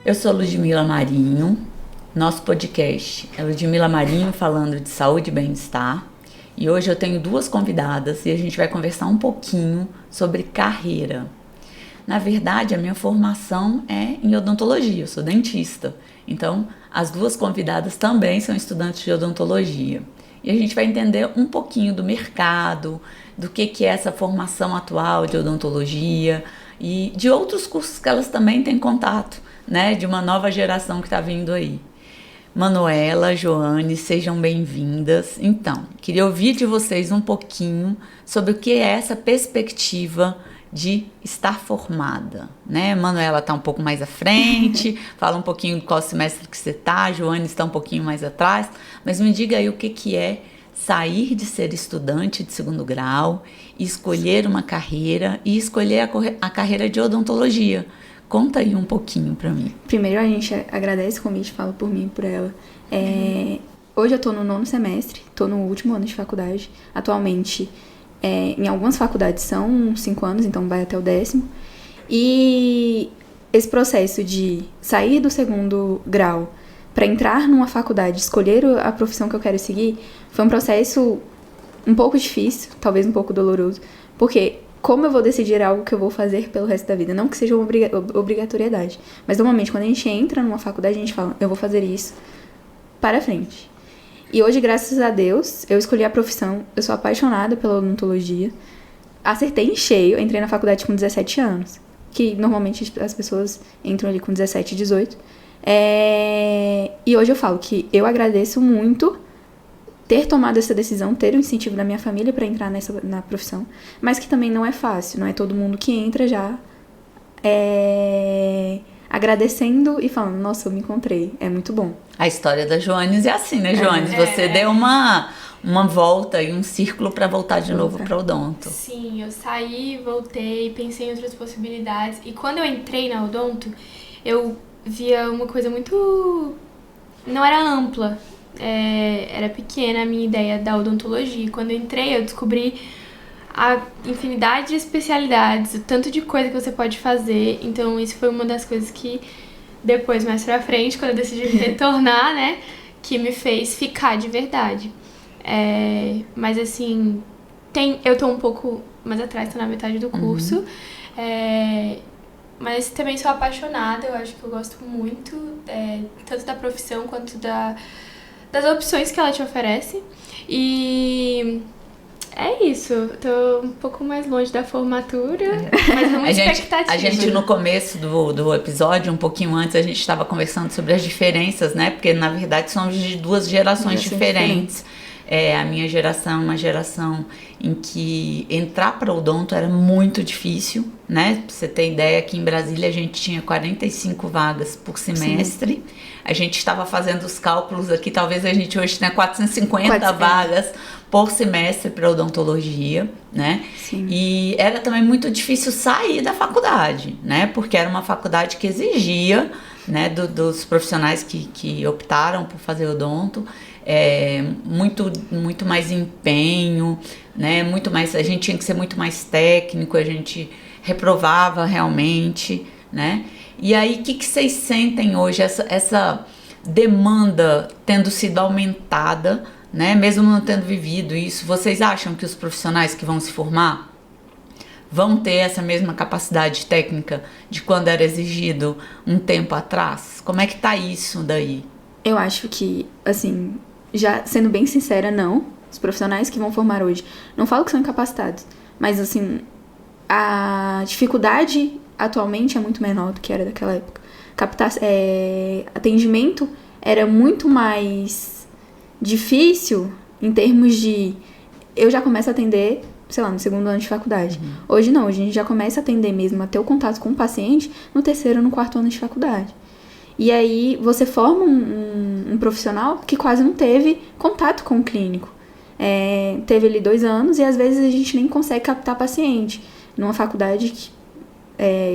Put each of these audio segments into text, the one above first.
Eu sou Ludmila Marinho, nosso podcast é Ludmila Marinho falando de saúde e bem-estar, e hoje eu tenho duas convidadas e a gente vai conversar um pouquinho sobre carreira. Na verdade, a minha formação é em odontologia, eu sou dentista, então as duas convidadas também são estudantes de odontologia. E a gente vai entender um pouquinho do mercado, do que é essa formação atual de odontologia e de outros cursos que elas também têm contato, né, de uma nova geração que está vindo aí. Manuela, Joane, sejam bem-vindas. Então, queria ouvir de vocês um pouquinho sobre o que é essa perspectiva de estar formada, né? Manuela está um pouco mais à frente, fala um pouquinho de qual semestre que você está, Joane está um pouquinho mais atrás, mas me diga aí o que é sair de ser estudante de segundo grau, escolher uma carreira e escolher a carreira de odontologia. Conta aí um pouquinho para mim. Primeiro, a gente agradece o convite, fala por mim e por ela. Hoje eu tô no 9º semestre, tô no último ano de faculdade. Atualmente, em algumas faculdades são 5 anos, então vai até o 10º. E esse processo de sair do segundo grau para entrar numa faculdade, escolher a profissão que eu quero seguir, foi um processo um pouco difícil, talvez um pouco doloroso, porque como eu vou decidir algo que eu vou fazer pelo resto da vida? Não que seja uma obrigatoriedade, mas normalmente quando a gente entra numa faculdade, a gente fala, eu vou fazer isso para frente. E hoje, graças a Deus, eu escolhi a profissão, eu sou apaixonada pela odontologia, acertei em cheio, entrei na faculdade com 17 anos, que normalmente as pessoas entram ali com 17, 18. E hoje eu falo que eu agradeço muito ter tomado essa decisão, ter o incentivo da minha família para entrar na profissão, mas que também não é fácil, não é todo mundo que entra já agradecendo e falando, nossa, eu me encontrei, é muito bom. A história da Joanes é assim, né, Joanes? Você deu uma volta e um círculo para voltar de novo para o odonto. Sim, eu saí, voltei, pensei em outras possibilidades, e quando eu entrei na odonto, eu via uma coisa muito... não era ampla. Era pequena a minha ideia da odontologia. Quando eu entrei, eu descobri a infinidade de especialidades, o tanto de coisa que você pode fazer. Então, isso foi uma das coisas que depois, mais pra frente, quando eu decidi retornar, né, que me fez ficar de verdade. Mas, assim, eu tô um pouco mais atrás, tô na metade do curso. Mas também sou apaixonada, eu acho que eu gosto muito, tanto da profissão quanto das opções que ela te oferece. E é isso, tô um pouco mais longe da formatura, mas é muita expectativa. A gente no começo do episódio, um pouquinho antes, a gente estava conversando sobre as diferenças, né? Porque na verdade somos de duas gerações diferentes. A minha geração é uma geração em que entrar para o odonto era muito difícil, né? Pra você ter ideia, aqui em Brasília a gente tinha 45 vagas por semestre. Sim. A gente estava fazendo os cálculos aqui, talvez a gente hoje tenha 450 vagas por semestre para odontologia, né? Sim. E era também muito difícil sair da faculdade, né? Porque era uma faculdade que exigia, né, dos profissionais que optaram por fazer odonto, muito mais empenho, né? Muito mais, a gente tinha que ser muito mais técnico, a gente reprovava realmente, né? E aí, o que vocês sentem hoje, essa demanda tendo sido aumentada, né? Mesmo não tendo vivido isso, vocês acham que os profissionais que vão se formar vão ter essa mesma capacidade técnica de quando era exigido um tempo atrás? Como é que tá isso daí? Eu acho que, assim, já sendo bem sincera, não. Os profissionais que vão formar hoje, não falo que são incapacitados, mas, assim, a dificuldade atualmente é muito menor do que era daquela época. Atendimento era muito mais difícil em termos de... Eu já começo a atender, sei lá, no 2º ano de faculdade. Hoje não, hoje a gente já começa a atender mesmo, a ter o contato com o paciente no 3º ou no 4º ano de faculdade. E aí você forma um profissional que quase não teve contato com o clínico. Teve ali 2 anos e às vezes a gente nem consegue captar paciente. Numa faculdade que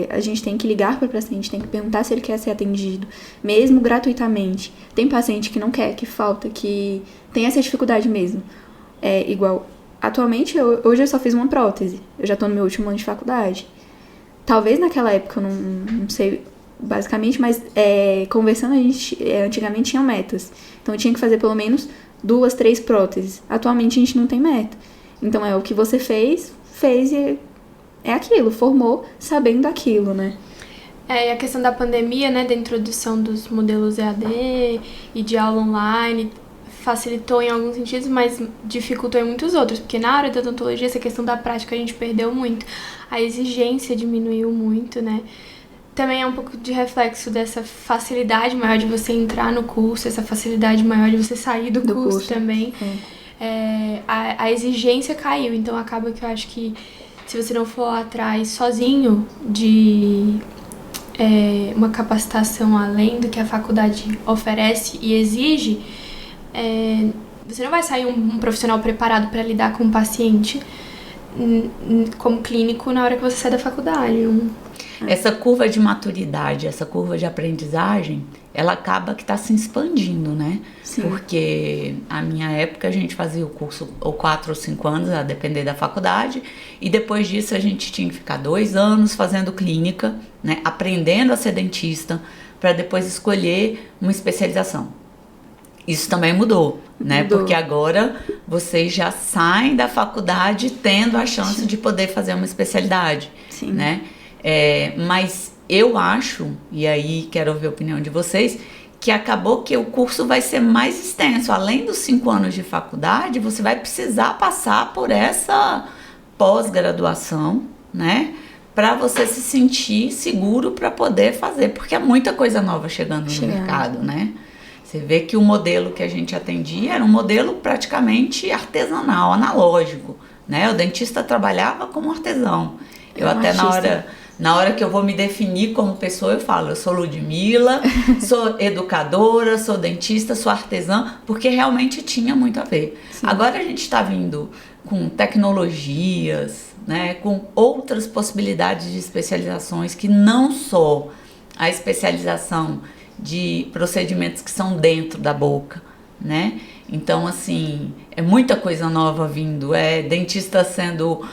a gente tem que ligar para o paciente, tem que perguntar se ele quer ser atendido, mesmo gratuitamente. Tem paciente que não quer, que falta, que tem essa dificuldade mesmo. Igual, atualmente, hoje eu só fiz uma prótese. Eu já estou no meu último ano de faculdade. Talvez naquela época, eu não sei basicamente, mas conversando, a gente antigamente tinha metas. Então tinha que fazer pelo menos 2, 3 próteses. Atualmente a gente não tem meta. Então é o que você fez e é aquilo, formou sabendo aquilo, né? E a questão da pandemia, né, da introdução dos modelos EAD e de aula online, facilitou em alguns sentidos, mas dificultou em muitos outros, porque na área da odontologia, essa questão da prática a gente perdeu muito, a exigência diminuiu muito, né? Também é um pouco de reflexo dessa facilidade maior de você entrar no curso, essa facilidade maior de você sair do curso também. A exigência caiu, então acaba que eu acho que se você não for atrás sozinho de uma capacitação além do que a faculdade oferece e exige, você não vai sair um profissional preparado para lidar com um paciente como clínico na hora que você sai da faculdade. Essa curva de maturidade, essa curva de aprendizagem, ela acaba que está se expandindo, né? Sim. Porque a minha época a gente fazia o curso ou 4 ou 5 anos, a depender da faculdade, e depois disso a gente tinha que ficar 2 anos fazendo clínica, né? Aprendendo a ser dentista, para depois escolher uma especialização. Isso também mudou, né? Porque agora vocês já saem da faculdade tendo a chance de poder fazer uma especialidade, Sim. né? Mas eu acho, e aí quero ouvir a opinião de vocês, que acabou que o curso vai ser mais extenso. Além dos 5 anos de faculdade, você vai precisar passar por essa pós-graduação, né? Para você se sentir seguro para poder fazer, porque é muita coisa nova chegando no mercado, né? Você vê que o modelo que a gente atendia era um modelo praticamente artesanal, analógico, né? O dentista trabalhava como artesão. Eu até na hora que eu vou me definir como pessoa, eu falo, eu sou Ludmila, sou educadora, sou dentista, sou artesã, porque realmente tinha muito a ver. Sim. Agora a gente está vindo com tecnologias, né, com outras possibilidades de especializações que não só a especialização de procedimentos que são dentro da boca, né? Então, assim, é muita coisa nova vindo, dentista sendo...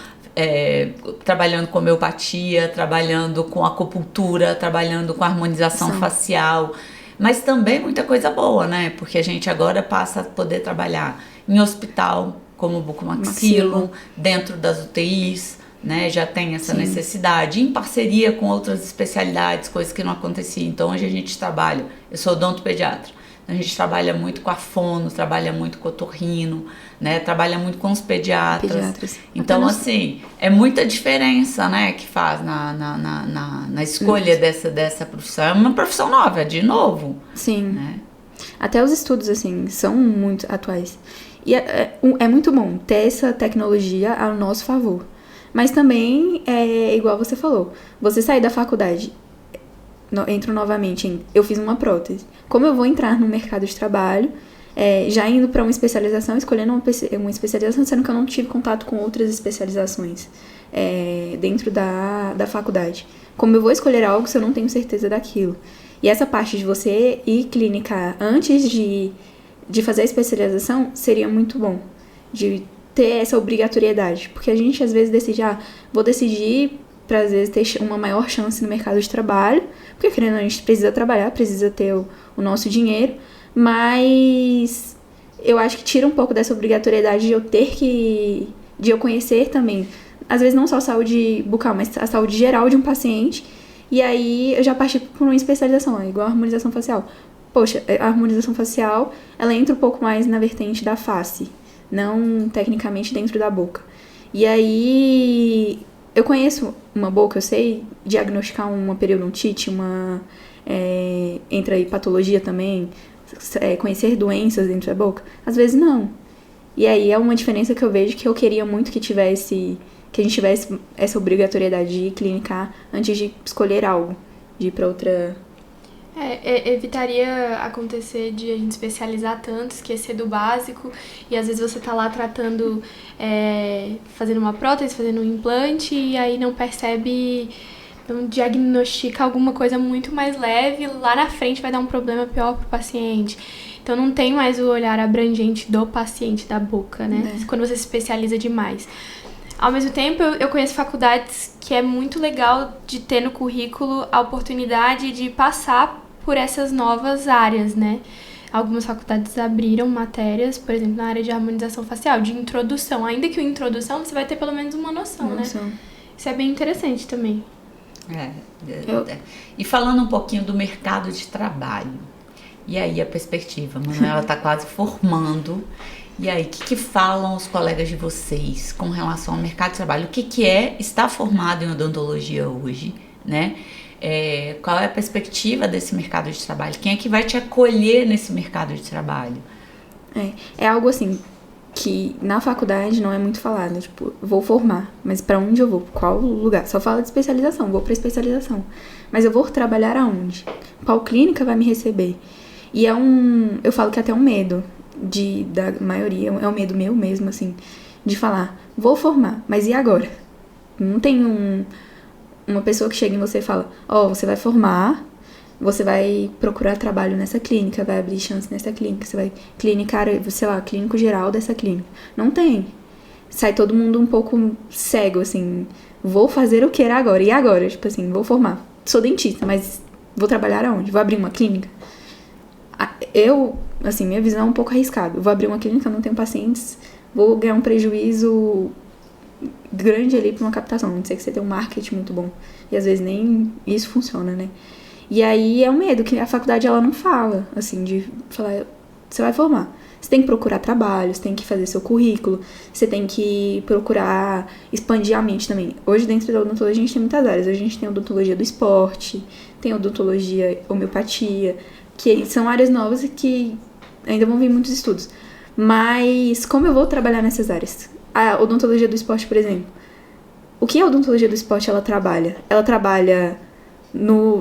trabalhando com homeopatia, trabalhando com acupuntura, trabalhando com harmonização facial, mas também muita coisa boa, né? Porque a gente agora passa a poder trabalhar em hospital, como bucomaxilo, dentro das UTIs, né? Já tem essa necessidade, em parceria com outras especialidades, coisas que não aconteciam. Então, hoje a gente trabalha, eu sou odontopediatra, a gente trabalha muito com a fono, trabalha muito com o otorrino, né? Trabalha muito com os pediatras. Então, assim, é muita diferença, né? Que faz na escolha dessa profissão. É uma profissão nova, de novo. Sim. Né? Até os estudos, assim, são muito atuais. E é muito bom ter essa tecnologia ao nosso favor. Mas também, igual você falou, você sair da faculdade... entro novamente eu fiz uma prótese. Como eu vou entrar no mercado de trabalho, já indo para uma especialização, escolhendo uma especialização, sendo que eu não tive contato com outras especializações dentro da faculdade. Como eu vou escolher algo se eu não tenho certeza daquilo? E essa parte de você ir clinicar antes de fazer a especialização seria muito bom, de ter essa obrigatoriedade. Porque a gente às vezes decide, vou decidir para às vezes ter uma maior chance no mercado de trabalho, porque querendo ou não, a gente precisa trabalhar, precisa ter o nosso dinheiro, mas eu acho que tira um pouco dessa obrigatoriedade de eu conhecer também, às vezes não só a saúde bucal, mas a saúde geral de um paciente, e aí eu já parti por uma especialização, igual a harmonização facial. Poxa, a harmonização facial, ela entra um pouco mais na vertente da face, não tecnicamente dentro da boca. E aí... eu conheço uma boca, eu sei diagnosticar uma periodontite, entra aí patologia também, conhecer doenças dentro da boca. Às vezes não. E aí é uma diferença que eu vejo que eu queria muito que a gente tivesse essa obrigatoriedade de ir clinicar antes de escolher algo, de ir para outra... evitaria acontecer de a gente especializar tanto, esquecer do básico, e às vezes você tá lá tratando, fazendo uma prótese, fazendo um implante, e aí não percebe, não diagnostica alguma coisa muito mais leve, lá na frente vai dar um problema pior pro paciente. Então não tem mais o olhar abrangente do paciente da boca, né? Quando você se especializa demais. Ao mesmo tempo, eu conheço faculdades que é muito legal de ter no currículo a oportunidade de passar por essas novas áreas, né? Algumas faculdades abriram matérias, por exemplo, na área de harmonização facial, de introdução. Ainda que o introdução, você vai ter pelo menos uma noção, né? Isso é bem interessante também. E falando um pouquinho do mercado de trabalho. E aí a perspectiva? A Manuela está quase formando. E aí, o que falam os colegas de vocês com relação ao mercado de trabalho? O que é estar formado em odontologia hoje, né? Qual é a perspectiva desse mercado de trabalho? Quem é que vai te acolher nesse mercado de trabalho? É algo assim que na faculdade não é muito falado, tipo, vou formar, mas pra onde eu vou? Qual lugar? Só fala de especialização, vou pra especialização. Mas eu vou trabalhar aonde? Qual clínica vai me receber? E eu falo que é até um medo da maioria, é um medo meu mesmo, assim, de falar, vou formar, mas e agora? Não tem uma pessoa que chega em você e fala, você vai formar, você vai procurar trabalho nessa clínica, vai abrir chance nessa clínica, você vai clinicar, sei lá, clínico geral dessa clínica. Não tem. Sai todo mundo um pouco cego, assim, vou fazer o que era agora, e agora? Tipo assim, vou formar, sou dentista, mas vou trabalhar aonde? Vou abrir uma clínica? Assim, minha visão é um pouco arriscada. Eu vou abrir uma clínica, não tenho pacientes, vou ganhar um prejuízo grande ali pra uma captação. Não sei que você tem um marketing muito bom. E às vezes nem isso funciona, né? E aí é um medo que a faculdade ela não fala, assim, de falar, você vai formar. Você tem que procurar trabalho, você tem que fazer seu currículo, você tem que procurar expandir a mente também. Hoje, dentro da odontologia, a gente tem muitas áreas. Hoje a gente tem odontologia do esporte, tem odontologia homeopatia, que são áreas novas e que ainda vão vir muitos estudos. Mas como eu vou trabalhar nessas áreas? A odontologia do esporte, por exemplo. O que a odontologia do esporte ela trabalha? Ela trabalha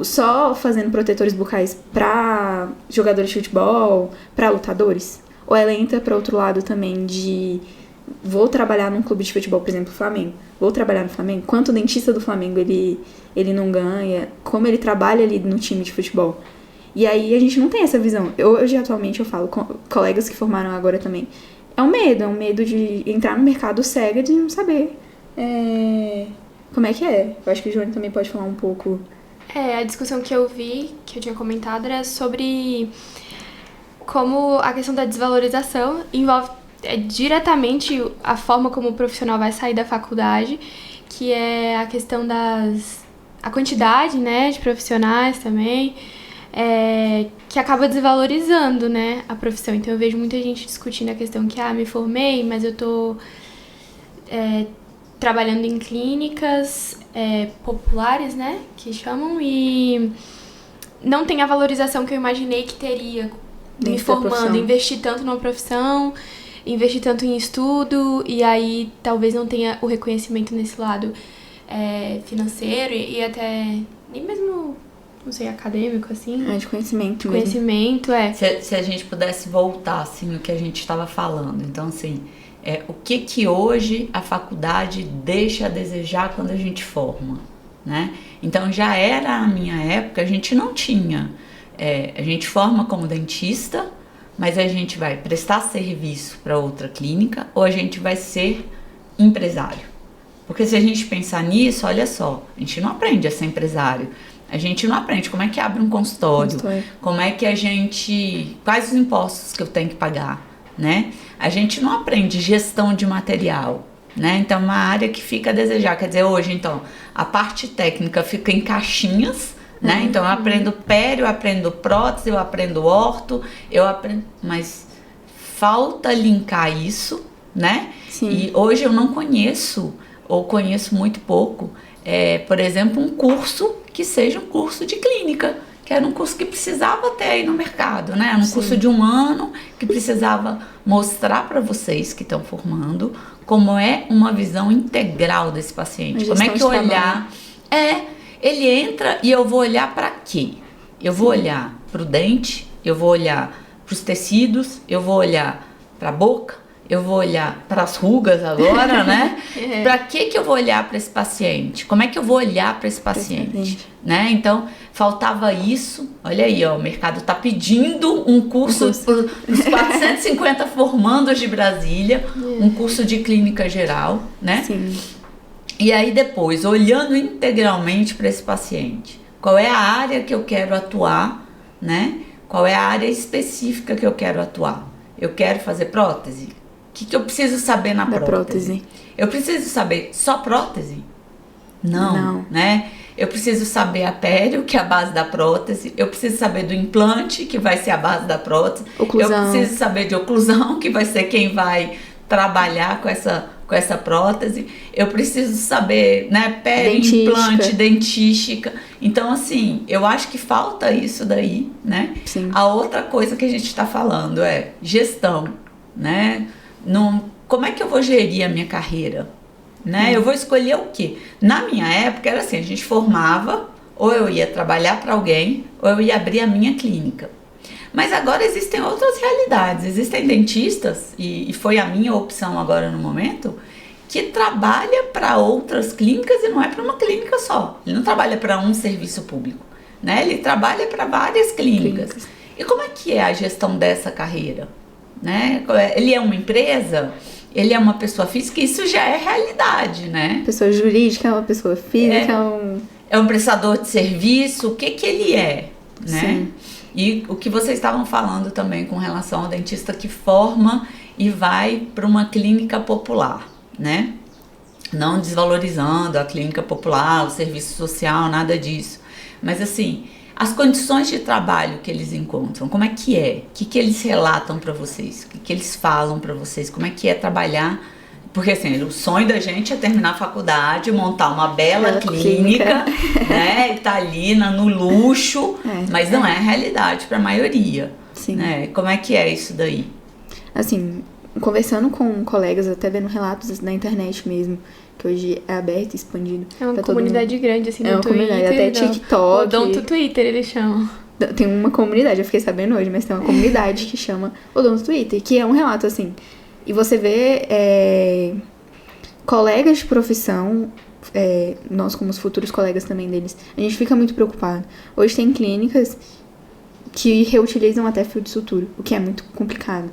só fazendo protetores bucais para jogadores de futebol, para lutadores? Ou ela entra para outro lado também de vou trabalhar num clube de futebol, por exemplo, Flamengo. Vou trabalhar no Flamengo. Quanto o dentista do Flamengo ele não ganha? Como ele trabalha ali no time de futebol? E aí a gente não tem essa visão. Hoje, atualmente, eu falo com colegas que formaram agora também. É um medo de entrar no mercado cega de não saber como é que é. Eu acho que o Joane também pode falar um pouco. A discussão que eu vi, que eu tinha comentado, era sobre como a questão da desvalorização envolve diretamente a forma como o profissional vai sair da faculdade, que é a questão a quantidade, né, de profissionais também, que acaba desvalorizando, né, a profissão. Então eu vejo muita gente discutindo a questão que, me formei, mas eu tô trabalhando em clínicas populares, né, que chamam, e não tem a valorização que eu imaginei que teria me formando, investir tanto numa profissão, investir tanto em estudo, e aí talvez não tenha o reconhecimento nesse lado financeiro e até nem mesmo, não sei, acadêmico, assim. De conhecimento. Conhecimento, Se a gente pudesse voltar, assim, no que a gente estava falando. Então, assim, o que hoje a faculdade deixa a desejar quando a gente forma, né? Então, já era a minha época, a gente não tinha. A gente forma como dentista, mas a gente vai prestar serviço para outra clínica ou a gente vai ser empresário. Porque se a gente pensar nisso, olha só, a gente não aprende a ser empresário. A gente não aprende como é que abre um consultório, como é que quais os impostos que eu tenho que pagar, né? A gente não aprende gestão de material, né? Então, uma área que fica a desejar. Quer dizer, hoje, então, a parte técnica fica em caixinhas, né? Então, eu aprendo pério, eu aprendo prótese, eu aprendo orto, mas falta linkar isso, né? Sim. E hoje eu não conheço, ou conheço muito pouco, por exemplo, um curso que seja um curso de clínica, que era um curso que precisava ter aí no mercado, né? Era um curso de 1 ano que precisava mostrar para vocês que estão formando como é uma visão integral desse paciente. Como é que olhar... Ele entra e eu vou olhar para quê? Eu vou olhar para o dente, eu vou olhar para os tecidos, eu vou olhar para a boca, eu vou olhar para as rugas agora, né? Para que eu vou olhar para esse paciente? Como é que eu vou olhar para esse paciente? Né? Então, faltava isso. Olha aí, ó, o mercado está pedindo um curso para os 450 formandos de Brasília, um curso de clínica geral, né? Sim. E aí depois, olhando integralmente para esse paciente, qual é a área que eu quero atuar, né? Qual é a área específica que eu quero atuar? Eu quero fazer prótese? O que eu preciso saber na prótese? Eu preciso saber só prótese? Não, né? Eu preciso saber a pério, que é a base da prótese. Eu preciso saber do implante, que vai ser a base da prótese. Oclusão. Eu preciso saber de oclusão, que vai ser quem vai trabalhar com essa prótese. Eu preciso saber, né, pério, implante, dentística. Então, assim, eu acho que falta isso daí, né? Sim. A outra coisa que a gente está falando é gestão, né? Como é que eu vou gerir a minha carreira? Né? Eu vou escolher o quê? Na minha época era assim, a gente formava, ou eu ia trabalhar para alguém, ou eu ia abrir a minha clínica. Mas agora existem outras realidades, existem dentistas, e foi a minha opção agora no momento, que trabalha para outras clínicas e não é para uma clínica só. Ele não trabalha para um serviço público, né? Ele trabalha para várias clínicas. E como é que é a gestão dessa carreira? Né? Ele é uma empresa, ele é uma pessoa física, isso já é realidade, né? Pessoa jurídica, uma pessoa física, é um prestador de serviço, o que ele é, né? Sim. E o que vocês estavam falando também com relação ao dentista que forma e vai para uma clínica popular, né? Não desvalorizando a clínica popular, o serviço social, nada disso. Mas assim, as condições de trabalho que eles encontram, como é que é? O que eles relatam para vocês? O que eles falam para vocês? Como é que é trabalhar? Porque assim, o sonho da gente é terminar a faculdade, montar uma bela clínica, né? E tá ali no luxo, mas não é a realidade para a maioria. Sim. Né? Como é que é isso daí? Assim, conversando com colegas, até vendo relatos na internet mesmo, que hoje é aberto e expandido. É uma comunidade grande, assim, no Twitter. Comunidade, até TikTok. Odonto Twitter, eles chamam. Tem uma comunidade, eu fiquei sabendo hoje, mas tem uma comunidade que chama Odonto Twitter, que é um relato, assim. E você vê colegas de profissão, nós como os futuros colegas também deles, a gente fica muito preocupado. Hoje tem clínicas que reutilizam até fio de sutura, o que é muito complicado.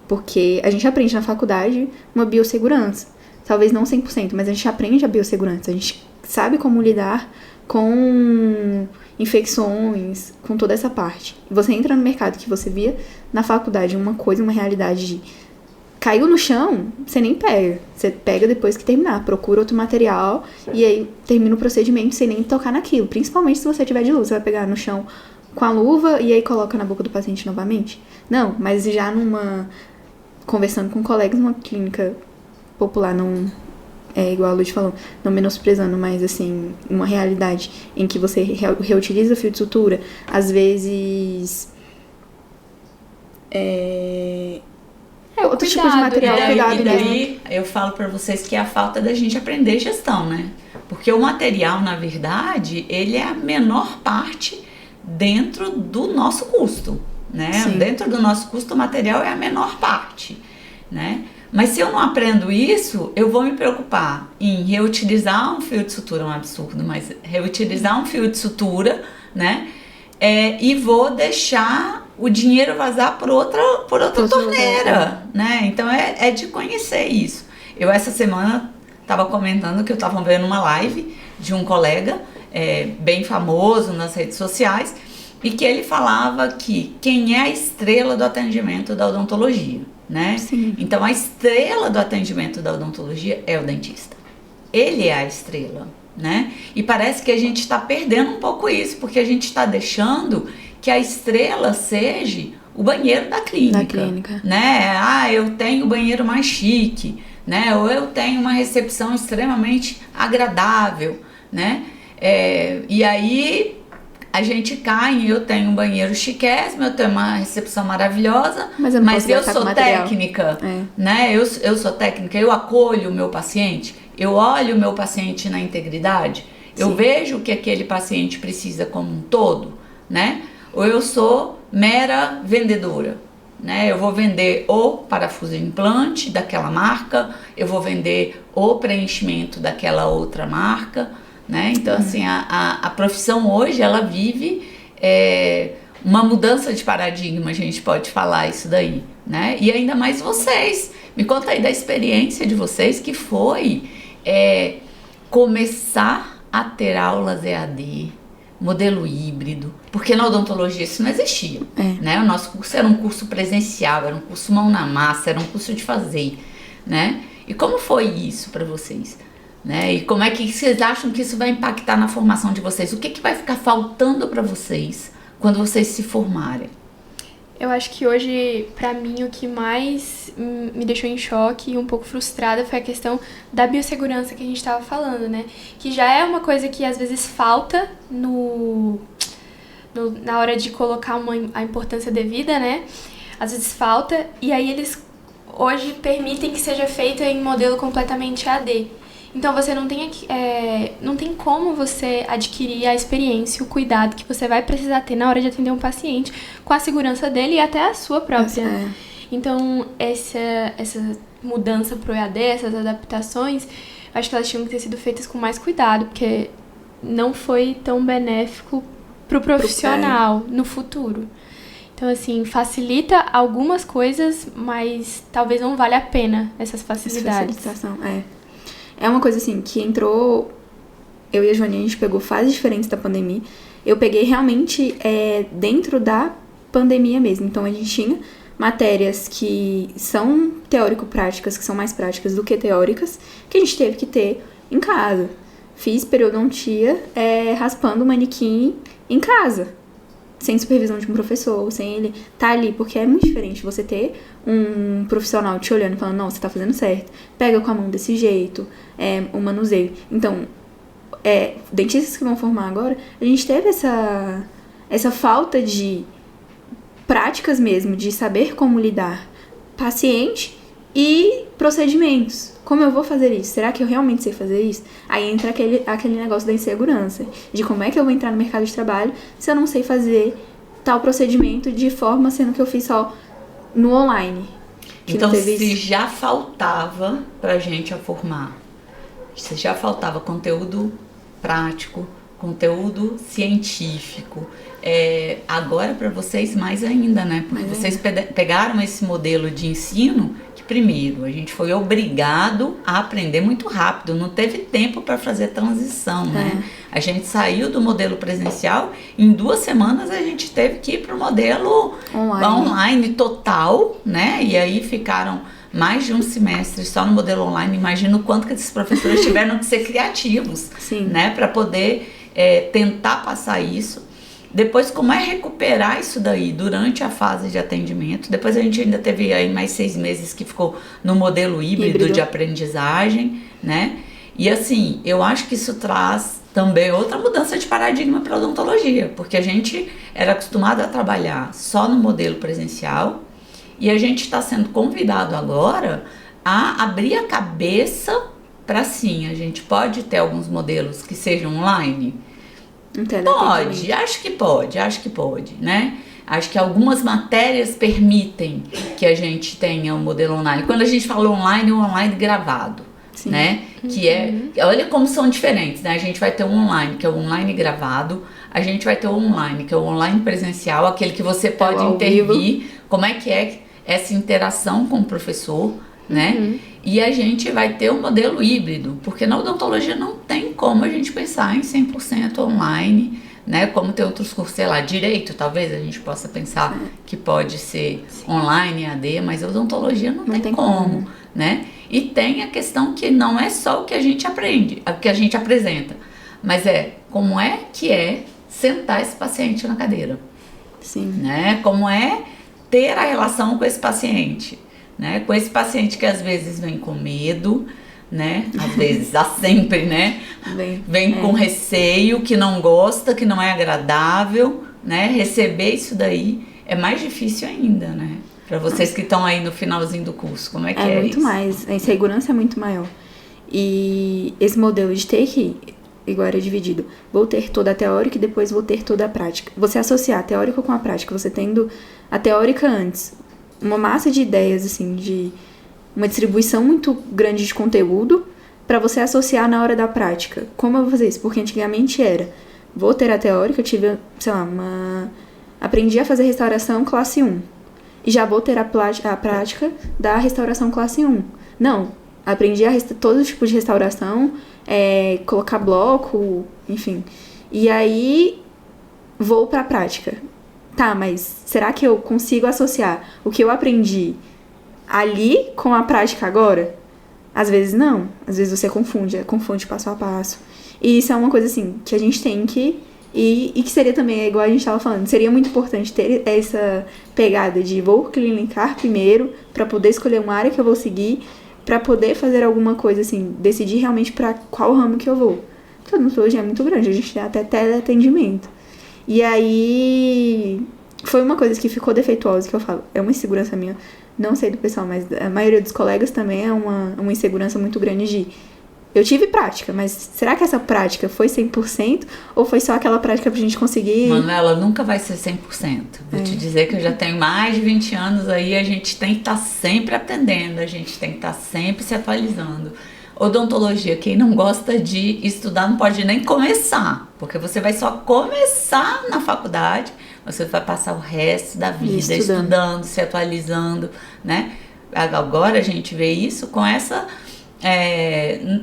Porque a gente aprende na faculdade uma biossegurança. Talvez não 100%, mas a gente aprende a biossegurança. A gente sabe como lidar com infecções, com toda essa parte. Você entra no mercado que você via na faculdade uma coisa, uma realidade de caiu no chão, você nem pega. Você pega depois que terminar, procura outro material e aí termina o procedimento sem nem tocar naquilo. Principalmente se você tiver de luva, você vai pegar no chão com a luva e aí coloca na boca do paciente novamente. Não, mas já conversando com colegas numa clínica popular, não é igual a Lud falou, não menosprezando, mas assim, uma realidade em que você reutiliza fio de sutura, às vezes outro tipo de material, cuidado e daí eu falo pra vocês que é a falta da gente aprender gestão, né? Porque o material, na verdade, ele é a menor parte dentro do nosso custo, né? Sim. Dentro do nosso custo, o material é a menor parte, né? Mas se eu não aprendo isso, eu vou me preocupar em reutilizar um fio de sutura, um absurdo, mas reutilizar um fio de sutura, né? E vou deixar o dinheiro vazar por outra torneira, né? Então é de conhecer isso. Eu essa semana estava comentando que eu estava vendo uma live de um colega bem famoso nas redes sociais e que ele falava que quem é a estrela do atendimento da odontologia, né? Sim. Então a estrela do atendimento da odontologia é o dentista. Ele é a estrela, né? E parece que a gente está perdendo um pouco isso, porque a gente está deixando que a estrela seja o banheiro da clínica, né? Eu tenho o banheiro mais chique, né? Ou eu tenho uma recepção extremamente agradável, né? E aí a gente cai, eu tenho um banheiro chiquésimo, eu tenho uma recepção maravilhosa, mas eu sou técnica, né? Eu sou técnica, eu acolho o meu paciente, eu olho o meu paciente na integridade, eu vejo o que aquele paciente precisa como um todo, né? Ou eu sou mera vendedora, né? Eu vou vender o parafuso de implante daquela marca, eu vou vender o preenchimento daquela outra marca, né? Então, assim, a profissão hoje, ela vive uma mudança de paradigma, a gente pode falar isso daí, né? E ainda mais vocês. Me conta aí da experiência de vocês, que foi começar a ter aulas EAD, modelo híbrido, porque na odontologia isso não existia, né? O nosso curso era um curso presencial, era um curso mão na massa, era um curso de fazer, né? E como foi isso para vocês? Né? E como é que vocês acham que isso vai impactar na formação de vocês? O que vai ficar faltando para vocês quando vocês se formarem? Eu acho que hoje, pra mim, o que mais me deixou em choque e um pouco frustrada foi a questão da biossegurança que a gente tava falando, né? Que já é uma coisa que às vezes falta na hora de colocar a importância devida, né? Às vezes falta, e aí eles hoje permitem que seja feito em modelo completamente AD. Então você não tem como você adquirir a experiência, o cuidado que você vai precisar ter na hora de atender um paciente com a segurança dele e até a sua própria. Então essa mudança pro EAD, essas adaptações, acho que elas tinham que ter sido feitas com mais cuidado, porque não foi tão benéfico pro profissional no futuro. Então, assim, facilita algumas coisas, mas talvez não valha a pena essas facilidades. É uma coisa assim, que entrou... Eu e a Joaninha, a gente pegou fases diferentes da pandemia. Eu peguei realmente dentro da pandemia mesmo. Então, a gente tinha matérias que são teórico-práticas, que são mais práticas do que teóricas, que a gente teve que ter em casa. Fiz periodontia raspando o manequim em casa, sem supervisão de um professor, sem ele estar ali, porque é muito diferente você ter um profissional te olhando e falando, não, você tá fazendo certo, pega com a mão desse jeito, o manuseio. Então, dentistas que vão formar agora, a gente teve essa falta de práticas mesmo, de saber como lidar paciente e procedimentos. Como eu vou fazer isso? Será que eu realmente sei fazer isso? Aí entra aquele negócio da insegurança, de como é que eu vou entrar no mercado de trabalho se eu não sei fazer tal procedimento de forma, sendo que eu fiz só no online. Então, se já faltava pra gente a formar, se já faltava conteúdo prático, conteúdo científico, agora para vocês mais ainda, né? Porque vocês pegaram esse modelo de ensino que, primeiro, a gente foi obrigado a aprender muito rápido, não teve tempo para fazer transição, né? A gente saiu do modelo presencial, em 2 semanas a gente teve que ir para o modelo online total, né? E aí ficaram mais de um semestre só no modelo online. Imagina o quanto que esses professores tiveram que ser criativos, né? Para poder tentar passar isso. Depois, como recuperar isso daí durante a fase de atendimento. Depois a gente ainda teve aí mais 6 meses que ficou no modelo híbrido de aprendizagem, né? E assim, eu acho que isso traz também outra mudança de paradigma para a odontologia, porque a gente era acostumado a trabalhar só no modelo presencial e a gente está sendo convidado agora a abrir a cabeça para sim, a gente pode ter alguns modelos que sejam online. Pode, acho que pode, né? Acho que algumas matérias permitem que a gente tenha um modelo online. Quando a gente fala online, um online gravado, né? Que olha como são diferentes, né? A gente vai ter um online, que é o online gravado. A gente vai ter o online, que é o online presencial, aquele que você pode intervir. Como é que é essa interação com o professor, né? E a gente vai ter um modelo híbrido, porque na odontologia não tem como a gente pensar em 100% online, né? Como tem outros cursos, sei lá, direito, talvez a gente possa pensar que pode ser online, AD, mas a odontologia não tem como, né? E tem a questão que não é só o que a gente aprende, o que a gente apresenta, mas como é que sentar esse paciente na cadeira, né? Como ter a relação com esse paciente, né? Com esse paciente que às vezes vem com medo, né? Às vezes, sempre, né? Vem com receio, que não gosta, que não é agradável, né? Receber isso daí é mais difícil ainda, né? Para vocês que estão aí no finalzinho do curso, como é que é muito isso? Mais, a insegurança é muito maior. E esse modelo de ter que, igual era dividido, vou ter toda a teórica e depois vou ter toda a prática. Você associar a teórica com a prática, você tendo a teórica antes, uma massa de ideias, assim, de uma distribuição muito grande de conteúdo para você associar na hora da prática. Como eu vou fazer isso? Porque antigamente era, vou ter a teórica, eu tive, sei lá, aprendi a fazer restauração classe 1. E já vou ter a prática da restauração classe 1. Não, aprendi todo tipo de restauração, colocar bloco, enfim. E aí, vou pra prática. Tá, mas será que eu consigo associar o que eu aprendi ali com a prática agora? Às vezes não. Às vezes você confunde passo a passo. E isso é uma coisa, assim, que a gente tem que... E que seria também, igual a gente estava falando, seria muito importante ter essa pegada de vou clinicar primeiro para poder escolher uma área que eu vou seguir, para poder fazer alguma coisa, assim, decidir realmente para qual ramo que eu vou. Porque a odontologia é muito grande, a gente tem até teleatendimento. E aí, foi uma coisa que ficou defeituosa, que eu falo, é uma insegurança minha, não sei do pessoal, mas a maioria dos colegas também é uma insegurança muito grande de... Eu tive prática, mas será que essa prática foi 100% ou foi só aquela prática pra gente conseguir... Manuela, nunca vai ser 100%. Vou te dizer que eu já tenho mais de 20 anos aí, a gente tem que estar sempre aprendendo, a gente tem que estar sempre se atualizando. Odontologia, quem não gosta de estudar não pode nem começar, porque você vai só começar na faculdade, você vai passar o resto da vida estudando, se atualizando, né? Agora a gente vê isso com essa...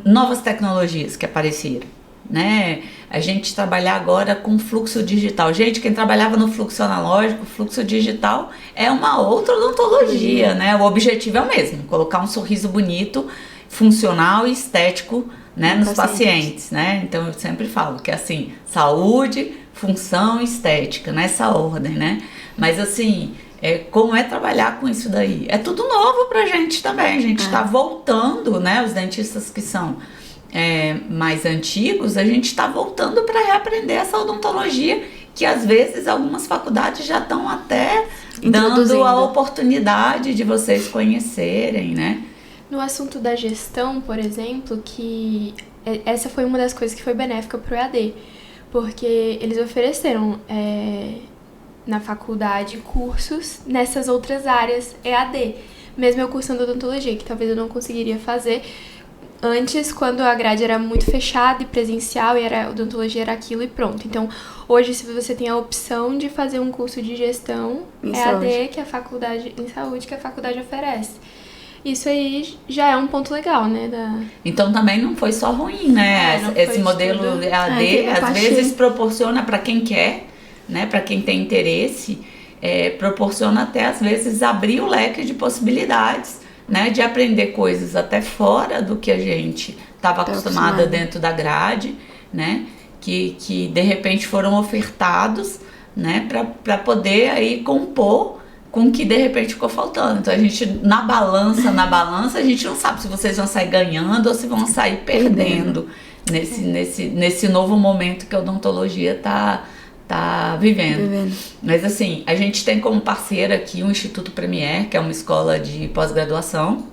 novas tecnologias que apareceram, né? A gente trabalhar agora com fluxo digital. Gente, quem trabalhava no fluxo analógico, fluxo digital é uma outra odontologia, né? O objetivo é o mesmo, colocar um sorriso bonito, funcional e estético, né, nos pacientes, né? Então eu sempre falo que assim, saúde, função e estética, nessa ordem, né? Mas assim, como é trabalhar com isso daí? É tudo novo pra gente também. A gente está voltando, né? Os dentistas que são mais antigos, a gente está voltando para reaprender essa odontologia que às vezes algumas faculdades já estão até dando a oportunidade de vocês conhecerem, né? No assunto da gestão, por exemplo, que essa foi uma das coisas que foi benéfica pro EAD, porque eles ofereceram na faculdade cursos nessas outras áreas EAD, mesmo eu cursando odontologia, que talvez eu não conseguiria fazer antes, quando a grade era muito fechada e presencial e a odontologia era aquilo e pronto. Então, hoje, se você tem a opção de fazer um curso de gestão EAD, que a faculdade em saúde, que a faculdade oferece. Isso aí já é um ponto legal, né? Então também não foi só ruim, né? Esse modelo EAD às vezes proporciona para quem quer, né, para quem tem interesse, proporciona até às vezes abrir o leque de possibilidades, né, de aprender coisas até fora do que a gente estava acostumada dentro da grade, né, que de repente foram ofertados, né, para poder aí compor com o que de repente ficou faltando. Então a gente, na balança, a gente não sabe se vocês vão sair ganhando ou se vão sair perdendo nesse novo momento que a odontologia tá vivendo. Mas assim, a gente tem como parceira aqui o Instituto Premier, que é uma escola de pós-graduação,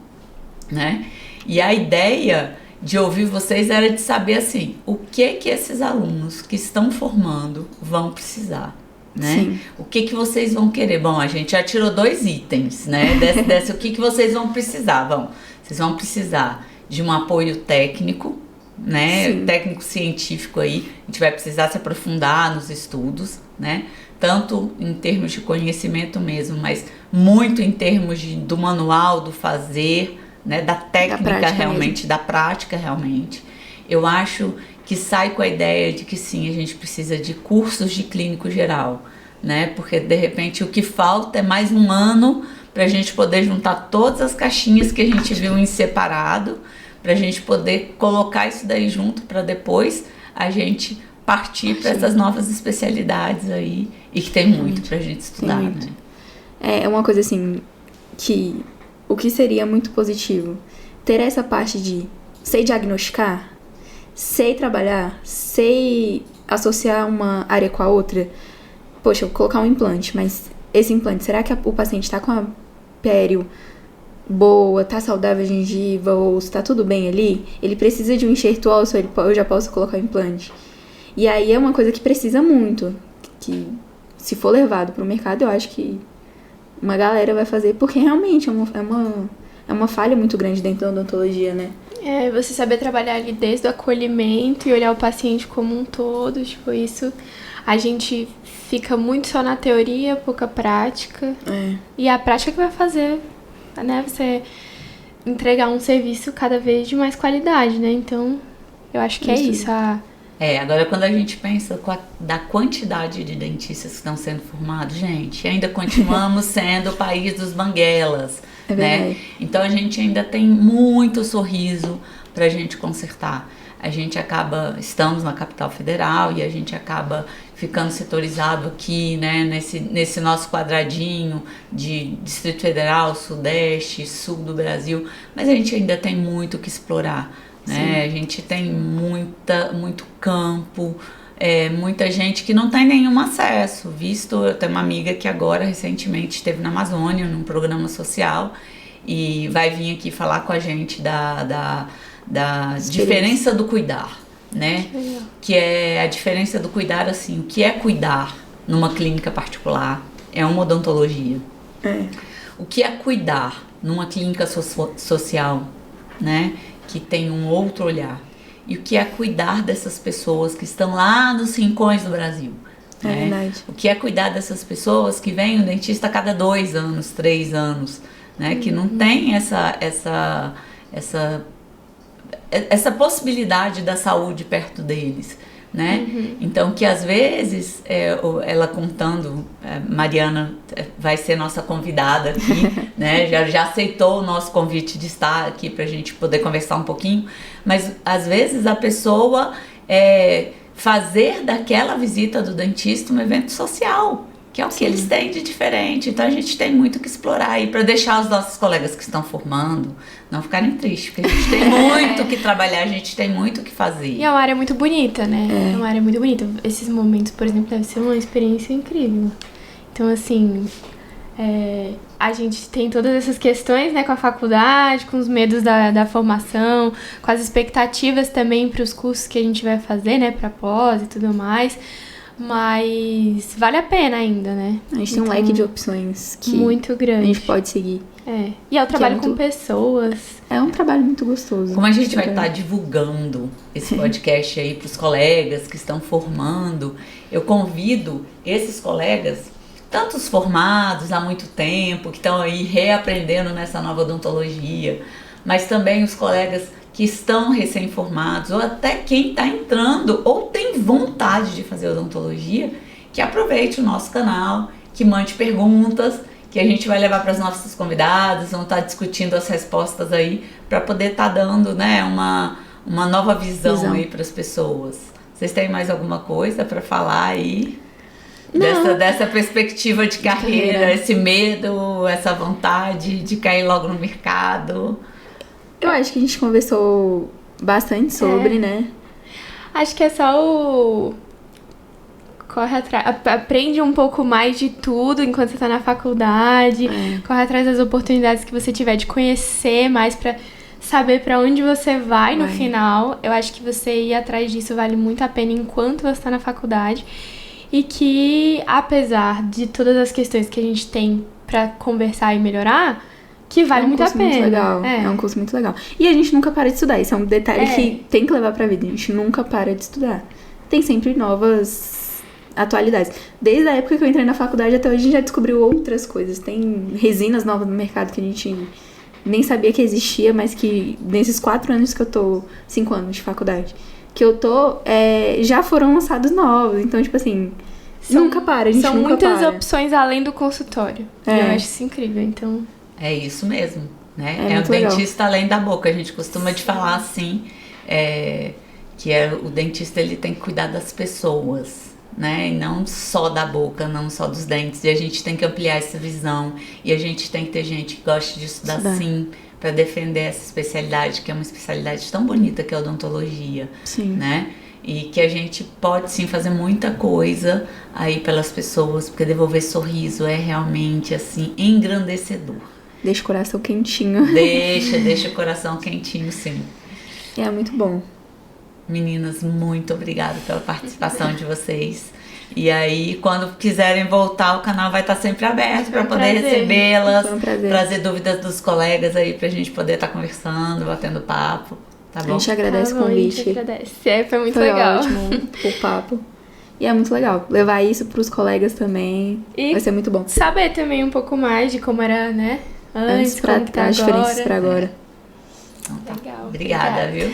né? E a ideia de ouvir vocês era de saber assim, o que esses alunos que estão formando vão precisar, né? Sim. O que vocês vão querer? Bom, a gente já tirou 2 itens, né? Desse o que vocês vão precisar? Bom, vocês vão precisar de um apoio técnico, né? Sim. Técnico científico aí, a gente vai precisar se aprofundar nos estudos, né? Tanto em termos de conhecimento mesmo, mas muito em termos do manual, do fazer, né? Da técnica realmente, da prática realmente. Eu acho que sai com a ideia de que sim, a gente precisa de cursos de clínico geral, né? Porque de repente o que falta é mais um ano para a gente poder juntar todas as caixinhas que a gente viu em separado, para a gente poder colocar isso daí junto para depois a gente partir para essas novas especialidades aí, e que tem muito para a gente estudar, né? É uma coisa assim, que o que seria muito positivo, ter essa parte de sei diagnosticar, sei trabalhar, sei associar uma área com a outra. Poxa, eu vou colocar um implante, mas esse implante, será que o paciente está com a pério boa, tá saudável a gengiva, ou está tudo bem ali? Ele precisa de um enxerto ósseo, eu já posso colocar o implante. E aí é uma coisa que precisa muito, que se for levado para o mercado, eu acho que uma galera vai fazer, porque realmente é uma falha muito grande dentro da odontologia, né? Você saber trabalhar ali desde o acolhimento e olhar o paciente como um todo, tipo, isso a gente fica muito só na teoria, pouca prática. E a prática que vai fazer, né, você entregar um serviço cada vez de mais qualidade, né? Então, eu acho que é isso. Agora quando a gente pensa da quantidade de dentistas que estão sendo formados, gente, ainda continuamos sendo o país dos banguelas, né? Então a gente ainda tem muito sorriso pra gente consertar. Estamos na capital federal e a gente acaba ficando setorizado aqui, né, nesse nosso quadradinho de Distrito Federal, Sudeste, Sul do Brasil, mas a gente ainda tem muito que explorar, né? A gente tem muito campo, muita gente que não tem nenhum acesso, eu tenho uma amiga que agora recentemente esteve na Amazônia num programa social e vai vir aqui falar com a gente da diferença do cuidar, né? Que é a diferença do cuidar, assim, o que é cuidar numa clínica particular é uma odontologia. O que é cuidar numa clínica social, né? Que tem um outro olhar. E o que é cuidar dessas pessoas que estão lá nos rincões do Brasil. Né? Verdade. O que é cuidar dessas pessoas que vem o dentista a cada 2 anos, 3 anos, né? Que não tem essa possibilidade da saúde perto deles, né? Então, que às vezes, ela contando, Mariana vai ser nossa convidada aqui, né? Já aceitou o nosso convite de estar aqui pra gente poder conversar um pouquinho, mas às vezes a pessoa fazer daquela visita do dentista um evento social, que é o que eles têm de diferente. Então a gente tem muito que explorar aí para deixar os nossos colegas que estão formando não ficarem tristes, porque a gente tem muito que trabalhar, a gente tem muito que fazer. E é uma área muito bonita, né? É uma área muito bonita. Esses momentos, por exemplo, deve ser uma experiência incrível. Então, assim, a gente tem todas essas questões, né, com a faculdade, com os medos da formação, com as expectativas também para os cursos que a gente vai fazer, né, para pós e tudo mais. Mas vale a pena ainda, né? A gente tem um leque de opções que muito grande. A gente pode seguir. E é o trabalho com pessoas. É um trabalho muito gostoso. Como a gente vai estar divulgando esse podcast aí para os colegas que estão formando, eu convido esses colegas, tanto os formados há muito tempo, que estão aí reaprendendo nessa nova odontologia, mas também os colegas que estão recém-formados, ou até quem está entrando ou tem vontade de fazer odontologia, que aproveite o nosso canal, que mande perguntas, que a gente vai levar para as nossas convidadas, vão estar discutindo as respostas aí, para poder estar dando, né, uma nova visão aí para as pessoas. Vocês têm mais alguma coisa para falar aí? Dessa perspectiva de carreira, esse medo, essa vontade de cair logo no mercado? Eu acho que a gente conversou bastante sobre, né? Acho que é só corre atrás, aprende um pouco mais de tudo enquanto você tá na faculdade, corre atrás das oportunidades que você tiver de conhecer mais pra saber pra onde você vai no final. Eu acho que você ir atrás disso vale muito a pena enquanto você tá na faculdade. E que, apesar de todas as questões que a gente tem pra conversar e melhorar, que vale muito a pena. Muito legal. É um curso muito legal. E a gente nunca para de estudar. Isso é um detalhe que tem que levar pra vida. A gente nunca para de estudar. Tem sempre novas atualidades. Desde a época que eu entrei na faculdade até hoje, a gente já descobriu outras coisas. Tem resinas novas no mercado que a gente nem sabia que existia, mas que nesses 4 anos que eu tô, 5 anos de faculdade, que eu tô, já foram lançados novos. Então, tipo assim, nunca para, a gente nunca para. São muitas opções além do consultório. Eu acho isso incrível, então... É isso mesmo, né? É o dentista além da boca. A gente costuma de falar assim, que o dentista, ele tem que cuidar das pessoas, né? E não só da boca, não só dos dentes. E a gente tem que ampliar essa visão. E a gente tem que ter gente que goste de estudar sim, para defender essa especialidade, que é uma especialidade tão bonita que é a odontologia, né? E que a gente pode sim fazer muita coisa aí pelas pessoas, porque devolver sorriso é realmente assim engrandecedor. Deixa o coração quentinho. Deixa o coração quentinho, sim. É muito bom. Meninas, muito obrigada pela participação de vocês. E aí, quando quiserem voltar, o canal vai estar sempre aberto para poder prazer. recebê-las, Foi um prazer. trazer dúvidas dos colegas aí pra gente poder estar conversando, batendo papo, tá A bom? gente agradece Tá o bom, a gente convite. agradece. Foi muito Foi legal. ótimo o papo. E é muito legal. Levar isso pros colegas também E vai ser muito bom. saber também um pouco mais de como era, né? Antes pra como tá as diferenças agora. pra agora. Então tá. Legal. Obrigada, viu?